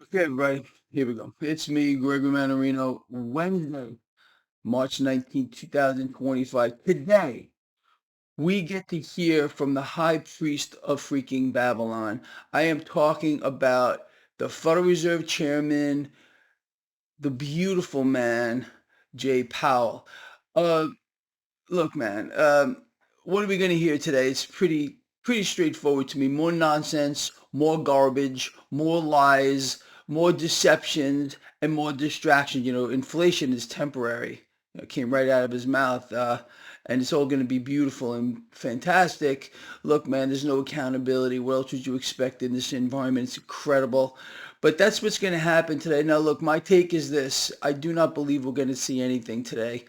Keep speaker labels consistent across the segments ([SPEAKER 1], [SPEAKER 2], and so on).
[SPEAKER 1] Okay, everybody, here we go. It's me, Gregory Mannarino, Wednesday, March 19th, 2025. Today, we get to hear from the high priest of freaking Babylon. I am talking about the Federal Reserve Chairman, the beautiful man, Jay Powell. Uh, Look, man, what are we going to hear today? It's pretty straightforward to me. More nonsense, more garbage, more lies, more deceptions, and more distractions. Inflation is temporary. It came right out of his mouth, and it's all going to be beautiful and fantastic. Look, man, there's no accountability. What else would you expect in this environment? It's incredible. But that's what's going to happen today. Now, look, my take is this. I do not believe we're going to see anything today.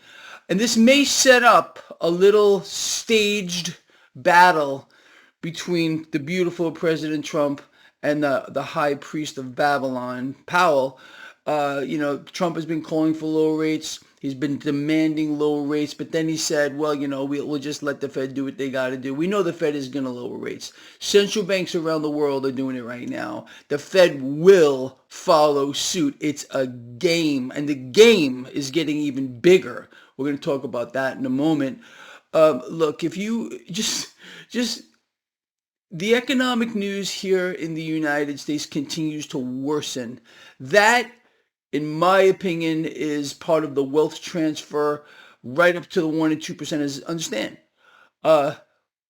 [SPEAKER 1] And this may set up a little staged battle between the beautiful President Trump and the high priest of Babylon, Powell. Trump has been calling for low rates. He's been demanding lower rates, but then he said, well, we'll just let the Fed do what they got to do. We know the Fed is going to lower rates. Central banks around the world are doing it right now. The Fed will follow suit. It's a game, and the game is getting even bigger. We're going to talk about that in a moment. Look, if you just the economic news here in the United States continues to worsen. That, in my opinion, is part of the wealth transfer right up to the 1% and 2%. Understand,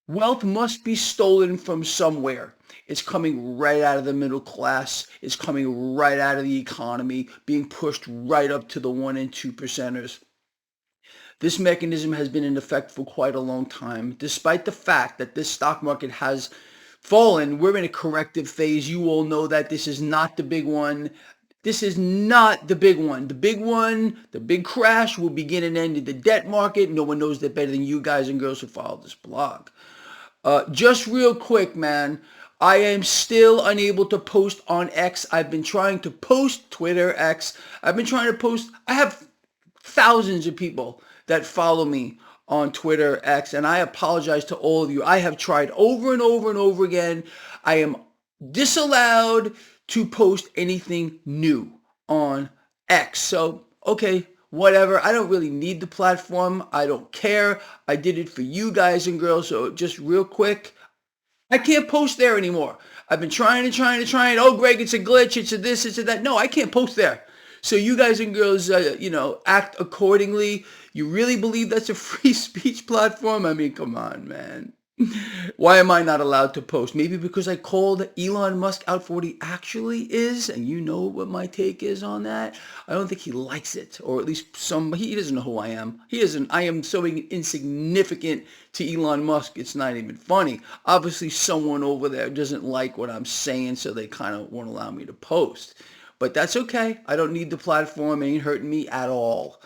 [SPEAKER 1] wealth must be stolen from somewhere. It's coming right out of the middle class. It's coming right out of the economy, being pushed right up to the 1% and 2%ers. This mechanism has been in effect for quite a long time. Despite the fact that this stock market has fallen, we're in a corrective phase. You all know that this is not the big one. This is not the big one. The big one, the big crash will begin and end in the debt market. No one knows that better than you guys and girls who follow this blog. Just real quick, man. I am still unable to post on X. I've been trying to post Twitter, X. I've been trying to post. I have thousands of people that follow me on Twitter, X, and I apologize to all of you. I have tried over and over and over again. I am disallowed to post anything new on X. So, okay, whatever. I don't really need the platform. I don't care. I did it for you guys and girls. So just real quick, I can't post there anymore. I've been trying. Oh, Greg, it's a glitch. It's a this, it's a that. No, I can't post there. So you guys and girls, act accordingly. You really believe that's a free speech platform? I mean, come on, man. Why am I not allowed to post? Maybe because I called Elon Musk out for what he actually is, and you know what my take is on that. I don't think he likes it, or at least he doesn't know who I am. He doesn't. I am so insignificant to Elon Musk, it's not even funny. Obviously, someone over there doesn't like what I'm saying, so they kind of won't allow me to post. But that's okay. I don't need the platform. It ain't hurting me at all.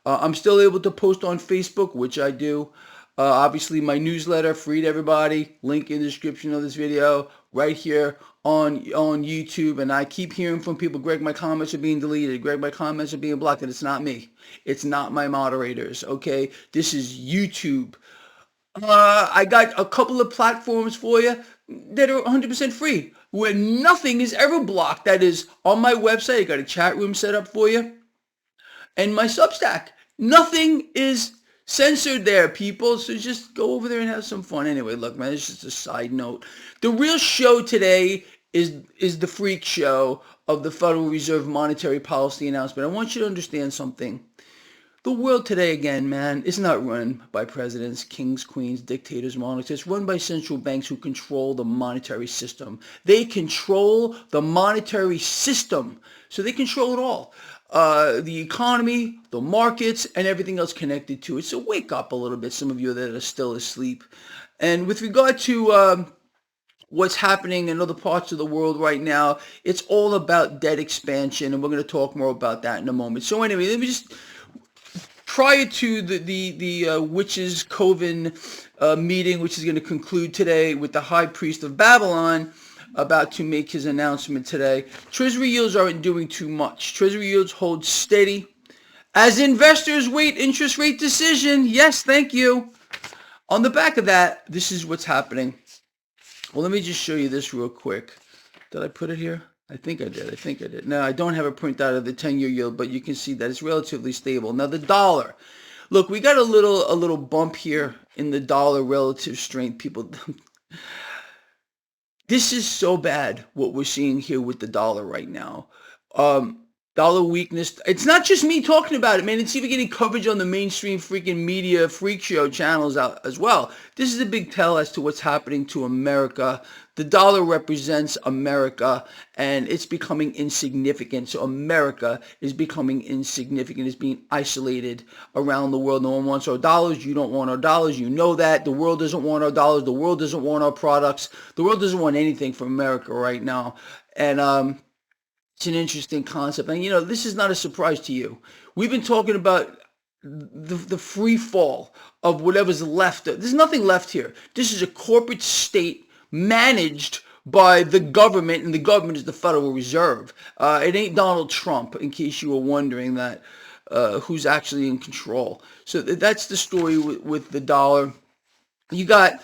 [SPEAKER 1] I'm still able to post on Facebook, which I do. Obviously, my newsletter, free to everybody. Link in the description of this video, right here on YouTube. And I keep hearing from people, Greg, my comments are being deleted. Greg, my comments are being blocked. And it's not me. It's not my moderators, okay? This is YouTube. I got a couple of platforms for you that are 100% free, where nothing is ever blocked. That is on my website. I got a chat room set up for you. And my Substack. Nothing is censored there, people. So just go over there and have some fun. Anyway, look, man, it's just a side note. The real show today is the freak show of the Federal Reserve monetary policy announcement. I want you to understand something. The world today, again, man, is not run by presidents, kings, queens, dictators, monarchs. It's run by central banks who control the monetary system. They control the monetary system. So they control it all. The economy, the markets, and everything else connected to it. So wake up a little bit, some of you that are still asleep. And with regard to what's happening in other parts of the world right now, it's all about debt expansion, and we're going to talk more about that in a moment. So anyway, let me just... Prior to the witches coven meeting, which is going to conclude today with the high priest of Babylon about to make his announcement today, Treasury yields aren't doing too much. Treasury yields hold steady as investors wait interest rate decision. Yes, thank you. On the back of that, this is what's happening. Well, let me just show you this real quick. Did I put it here? I think I did. I think I did. Now, I don't have a printout of the 10-year yield, but you can see that it's relatively stable. Now, the dollar. Look, we got a little bump here in the dollar relative strength. People, this is so bad what we're seeing here with the dollar right now. Um, Dollar weakness. It's not just me talking about it, man. It's even getting coverage on the mainstream freaking media freak show channels out as well. This is a big tell as to what's happening to America. The dollar represents America, and it's becoming insignificant. So America is becoming insignificant. It's being isolated around the world. No one wants our dollars. You don't want our dollars. You know that. The world doesn't want our dollars. The world doesn't want our products. The world doesn't want anything from America right now. And it's an interesting concept. And, this is not a surprise to you. We've been talking about the free fall of whatever's left. There's nothing left here. This is a corporate state managed by the government, and the government is the Federal Reserve. It ain't Donald Trump, in case you were wondering that, who's actually in control. So that's the story with the dollar. You got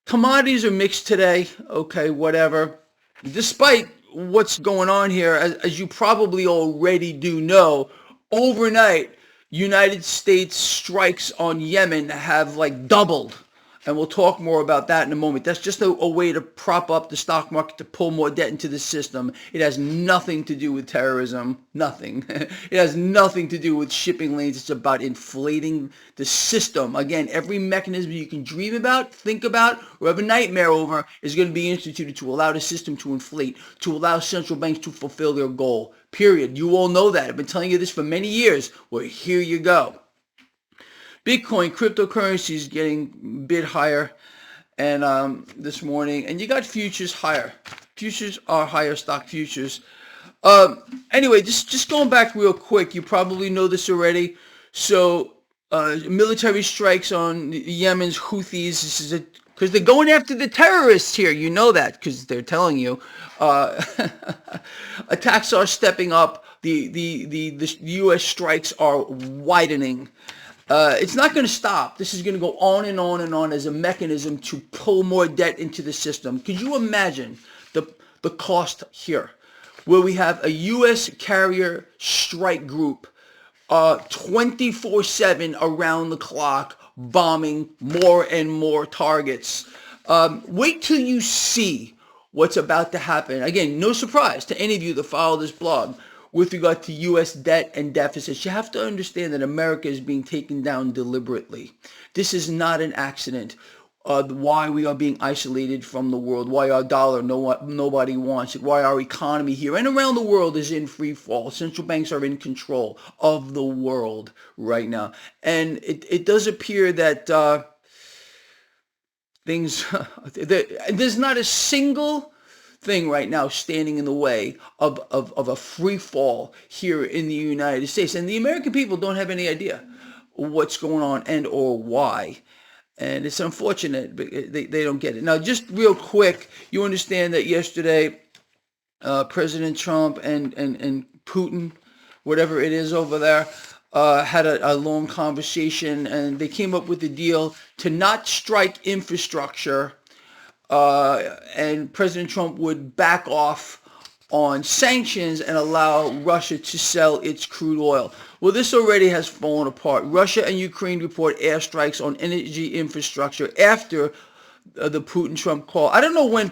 [SPEAKER 1] commodities are mixed today. Okay, whatever. Despite what's going on here, as you probably already do know, overnight, United States strikes on Yemen have like doubled. And we'll talk more about that in a moment. That's just a way to prop up the stock market, to pull more debt into the system. It has nothing to do with terrorism. Nothing. It has nothing to do with shipping lanes. It's about inflating the system. Again, every mechanism you can dream about, think about, or have a nightmare over is going to be instituted to allow the system to inflate, to allow central banks to fulfill their goal. Period. You all know that. I've been telling you this for many years. Well, here you go. Bitcoin, cryptocurrency is getting a bit higher, and this morning, and you got futures higher. Futures are higher, stock futures. Anyway, just going back real quick, you probably know this already. So, military strikes on Yemen's Houthis. This is because they're going after the terrorists here. You know that because they're telling you. Attacks are stepping up. The U.S. strikes are widening. It's not going to stop. This is going to go on and on and on as a mechanism to pull more debt into the system. Could you imagine the cost here, where we have a U.S. carrier strike group 24/7 around the clock, bombing more and more targets? Wait till you see what's about to happen. Again, no surprise to any of you that follow this blog. With regard to U.S. debt and deficits, you have to understand that America is being taken down deliberately. This is not an accident. Why we are being isolated from the world, why our dollar, nobody wants it, why our economy here and around the world is in free fall. Central banks are in control of the world right now. And it does appear that there's not a single thing right now standing in the way of a free fall here in the United States. And the American people don't have any idea what's going on and or why. And it's unfortunate, but they don't get it. Now, just real quick, you understand that yesterday, President Trump and Putin, whatever it is over there, had a long conversation, and they came up with a deal to not strike infrastructure, and President Trump would back off on sanctions and allow Russia to sell its crude oil. Well, this already has fallen apart. Russia and Ukraine report airstrikes on energy infrastructure after the Putin-Trump call. I don't know when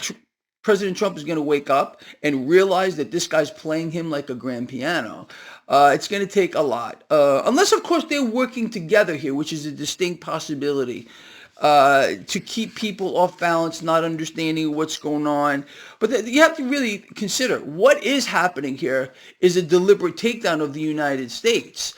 [SPEAKER 1] President Trump is going to wake up and realize that this guy's playing him like a grand piano. It's going to take a lot. Unless, of course, they're working together here, which is a distinct possibility. To keep people off balance, not understanding what's going on. But you have to really consider what is happening here is a deliberate takedown of the United States.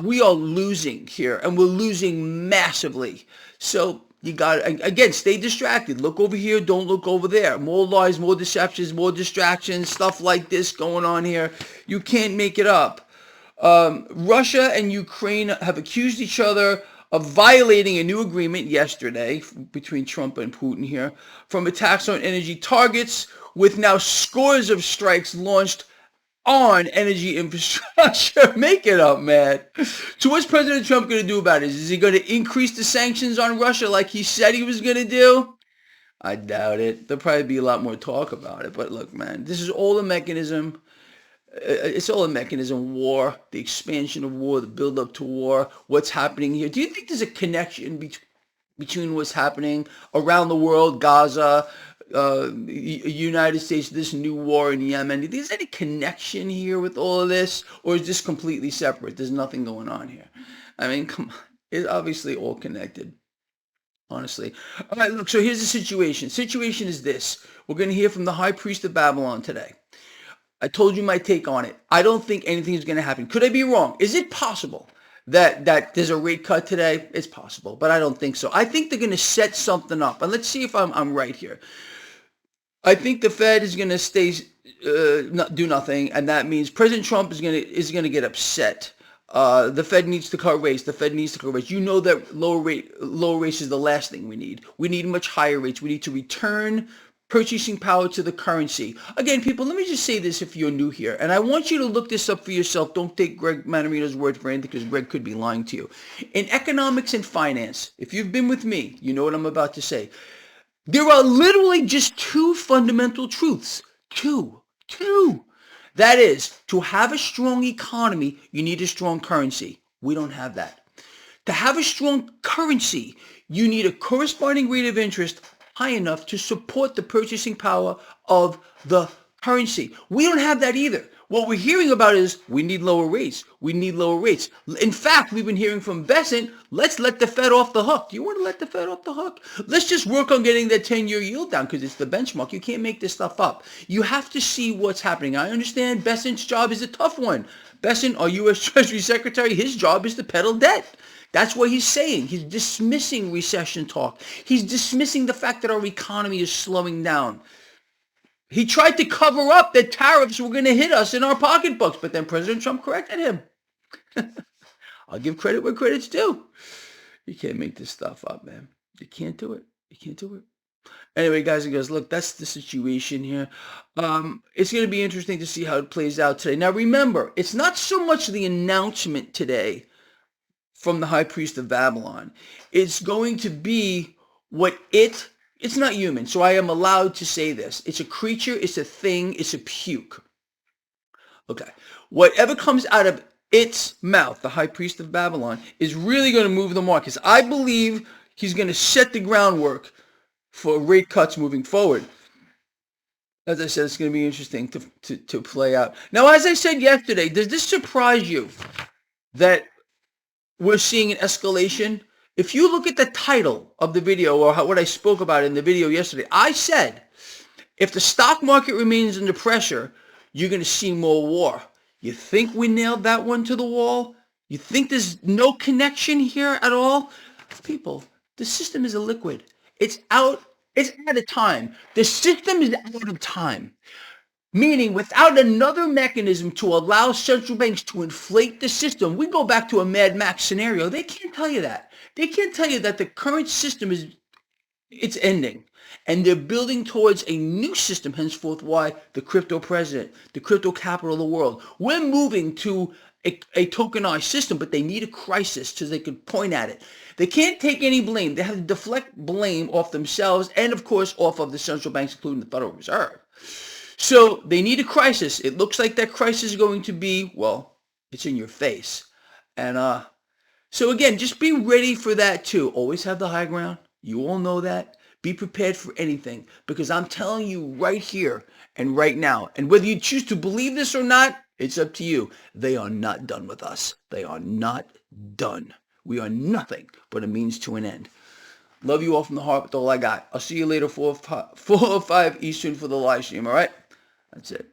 [SPEAKER 1] We are losing here, and we're losing massively. So you got to, again, stay distracted. Look over here, don't look over there. More lies, more deceptions, more distractions, stuff like this going on here. You can't make it up. Russia and Ukraine have accused each other of violating a new agreement yesterday between Trump and Putin here from attacks on energy targets, with now scores of strikes launched on energy infrastructure. Make it up, man. So what's President Trump going to do about it? Is he going to increase the sanctions on Russia like he said he was going to do? I doubt it. There'll probably be a lot more talk about it. But look, man, this is all a mechanism. It's all a mechanism. War, the expansion of war, the build up to war, what's happening here. Do you think there's a connection between what's happening around the world, Gaza, United States, this new war in Yemen? Do you think there's any connection here with all of this? Or is this completely separate? There's nothing going on here. I mean, come on. It's obviously all connected. Honestly. All right, look, so here's the situation. Situation is this. We're going to hear from the high priest of Babylon today. I told you my take on it. I don't think anything is going to happen. Could I be wrong? Is it possible that there's a rate cut today? It's possible, but I don't think so. I think they're going to set something up. And let's see if I'm right here. I think the Fed is going to stay, do nothing, and that means President Trump is going to get upset. The Fed needs to cut rates. The Fed needs to cut rates. You know that low rates is the last thing we need. We need much higher rates. We need to return purchasing power to the currency. Again, people, let me just say this if you're new here, and I want you to look this up for yourself. Don't take Greg Mannarino's word for anything, because Greg could be lying to you. In economics and finance, if you've been with me, you know what I'm about to say. There are literally just two fundamental truths. Two. That is, to have a strong economy, you need a strong currency. We don't have that. To have a strong currency, you need a corresponding rate of interest high enough to support the purchasing power of the currency. We don't have that either. What we're hearing about is we need lower rates. We need lower rates. In fact, we've been hearing from Bessent, let's let the Fed off the hook. Do you want to let the Fed off the hook? Let's just work on getting that 10-year yield down, because it's the benchmark. You can't make this stuff up. You have to see what's happening. I understand Bessent's job is a tough one. Bessent, our U.S. Treasury Secretary, his job is to peddle debt. That's what he's saying. He's dismissing recession talk. He's dismissing the fact that our economy is slowing down. He tried to cover up that tariffs were going to hit us in our pocketbooks, but then President Trump corrected him. I'll give credit where credit's due. You can't make this stuff up, man. You can't do it. You can't do it. Anyway, guys and girls, look, that's the situation here. It's going to be interesting to see how it plays out today. Now, remember, it's not so much the announcement today from the high priest of Babylon. It's going to be what it's not human, so I am allowed to say this. It's a creature, it's a thing, it's a puke. Okay. Whatever comes out of its mouth, the high priest of Babylon, is really going to move the markets. I believe he's going to set the groundwork for rate cuts moving forward. As I said, it's going to be interesting to play out. Now, as I said yesterday, does this surprise you that we're seeing an escalation? If you look at the title of the video, or what I spoke about in the video yesterday, I said, if the stock market remains under pressure, you're going to see more war. You think we nailed that one to the wall? You think there's no connection here at all? People, the system is illiquid. It's out of time. The system is out of time. Meaning, without another mechanism to allow central banks to inflate the system, we go back to a Mad Max scenario. They can't tell you that. They can't tell you that the current system it's ending. And they're building towards a new system, henceforth. Why? The crypto president, the crypto capital of the world. We're moving to a tokenized system, but they need a crisis so they can point at it. They can't take any blame. They have to deflect blame off themselves and, of course, off of the central banks, including the Federal Reserve. So they need a crisis. It looks like that crisis is going to be, well, it's in your face. And so again, just be ready for that too. Always have the high ground. You all know that. Be prepared for anything, because I'm telling you right here and right now, and whether you choose to believe this or not, it's up to you. They are not done with us. They are not done. We are nothing but a means to an end. Love you all from the heart with all I got. I'll see you later, 4 or 5 Eastern for the live stream, all right? That's it.